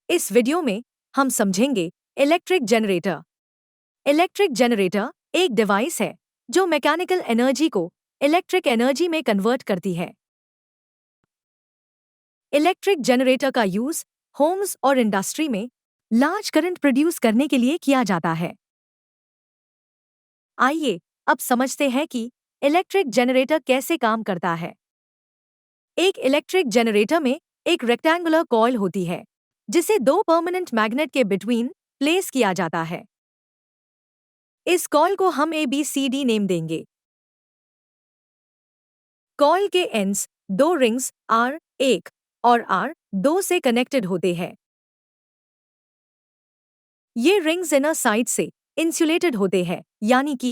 इस वीडियो में हम समझेंगे इलेक्ट्रिक जनरेटर। इलेक्ट्रिक जनरेटर एक डिवाइस है जो मैकेनिकल एनर्जी को इलेक्ट्रिक एनर्जी में कन्वर्ट करती है। इलेक्ट्रिक जनरेटर का यूज होम्स और इंडस्ट्री में लार्ज करंट प्रोड्यूस करने के लिए किया जाता है। आइए अब समझते हैं कि इलेक्ट्रिक जनरेटर कैसे काम करता है। एक इलेक्ट्रिक जनरेटर में एक रेक्टेंगुलर कॉइल होती है जिसे दो परमानेंट मैग्नेट के बिटवीन प्लेस किया जाता है। इस कॉइल को हम ABCD नेम देंगे। कॉइल के एंड्स दो रिंग्स R1 और R2 से कनेक्टेड होते हैं। ये रिंग्स इनर साइड से इंसुलेटेड होते हैं, यानी कि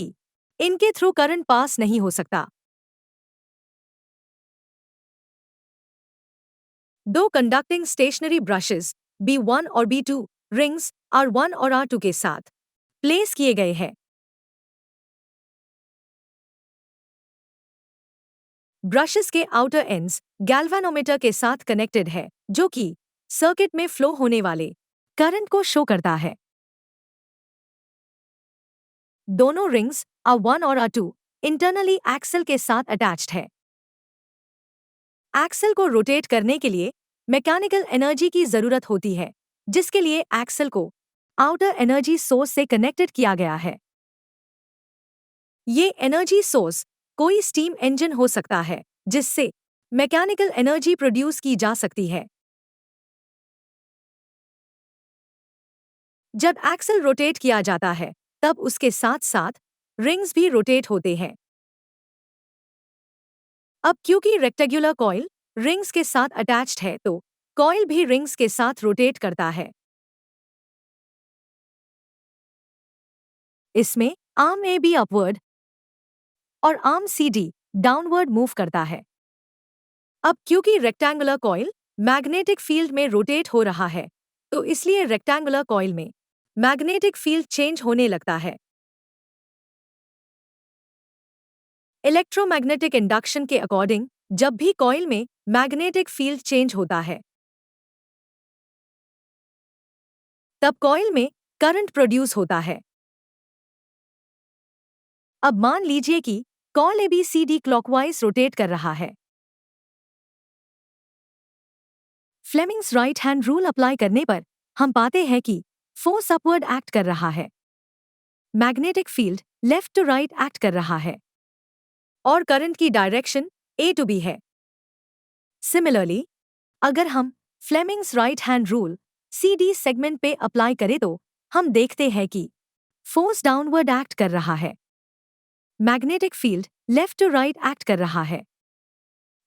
इनके थ्रू करंट पास नहीं हो सकता। दो कंडक्टिंग स्टेशनरी ब्रशेस B1 और B2 रिंग्स R1 और R2 के साथ प्लेस किए गए हैं। ब्रशेस के आउटर एंड्स गैल्वेनोमीटर के साथ कनेक्टेड है, जो कि सर्किट में फ्लो होने वाले करंट को शो करता है। दोनों रिंग्स R1 और R2 इंटरनली एक्सल के साथ अटैच्ड है। एक्सल को रोटेट करने के लिए मैकेनिकल एनर्जी की जरूरत होती है, जिसके लिए एक्सल को आउटर एनर्जी सोर्स से कनेक्टेड किया गया है। ये एनर्जी सोर्स कोई स्टीम इंजन हो सकता है जिससे मैकेनिकल एनर्जी प्रोड्यूस की जा सकती है। जब एक्सल रोटेट किया जाता है तब उसके साथ साथ रिंग्स भी रोटेट होते हैं। अब क्योंकि रेक्टेंगुलर कॉइल रिंग्स के साथ अटैच्ड है तो कॉइल भी रिंग्स के साथ रोटेट करता है। इसमें आर्म AB अपवर्ड और आर्म CD डाउनवर्ड मूव करता है। अब क्योंकि रेक्टेंगुलर कॉइल मैग्नेटिक फील्ड में रोटेट हो रहा है तो इसलिए रेक्टेंगुलर कॉइल में मैग्नेटिक फील्ड चेंज होने लगता है। इलेक्ट्रोमैग्नेटिक इंडक्शन के अकॉर्डिंग जब भी कॉइल में मैग्नेटिक फील्ड चेंज होता है तब कॉइल में करंट प्रोड्यूस होता है। अब मान लीजिए कि कॉइल ABCD क्लॉकवाइज रोटेट कर रहा है। Fleming's right hand rule apply करने पर हम पाते हैं कि फोर्स अपवर्ड एक्ट कर रहा है, magnetic field left to right act कर रहा है और करंट की डायरेक्शन A to B है। सिमिलरली अगर हम Fleming's right hand rule CD segment पे अप्लाई करें तो हम देखते हैं कि फोर्स डाउनवर्ड एक्ट कर रहा है, magnetic field left to right act कर रहा है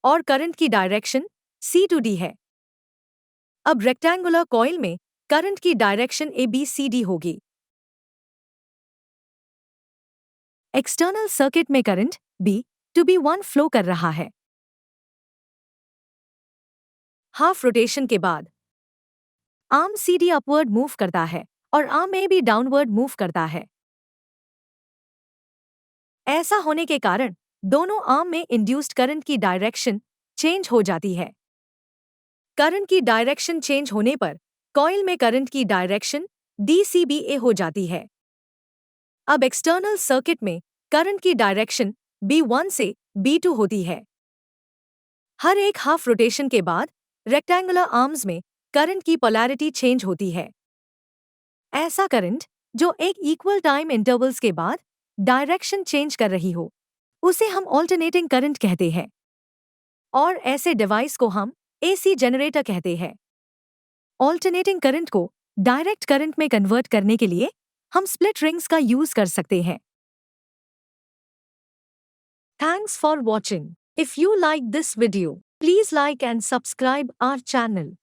और करंट की डायरेक्शन C to D है। अब रेक्टेंगुलर कॉइल में करंट की डायरेक्शन ABCD होगी। एक्सटर्नल सर्किट में current B to B1 flow कर रहा है। हाफ रोटेशन के बाद आर्म CD अपवर्ड मूव करता है और आर्म AB डाउनवर्ड मूव करता है। ऐसा होने के कारण दोनों आर्म में इंड्यूस्ड करंट की डायरेक्शन चेंज हो जाती है। करंट की डायरेक्शन चेंज होने पर कॉइल में करंट की डायरेक्शन DCBA हो जाती है। अब एक्सटर्नल सर्किट में करंट की डायरेक्शन B1 से B2 होती है। हर एक हाफ रोटेशन के बाद रेक्टेंगुलर आर्म्स में करंट की पोलैरिटी चेंज होती है। ऐसा करंट जो एक इक्वल टाइम इंटरवल्स के बाद डायरेक्शन चेंज कर रही हो उसे हम ऑल्टरनेटिंग करंट कहते हैं और ऐसे डिवाइस को हम AC जनरेटर कहते हैं। ऑल्टरनेटिंग करंट को डायरेक्ट करंट में कन्वर्ट करने के लिए हम स्प्लिट रिंग्स का यूज कर सकते हैं। Thanks for watching. If you like this video, please like and subscribe our channel.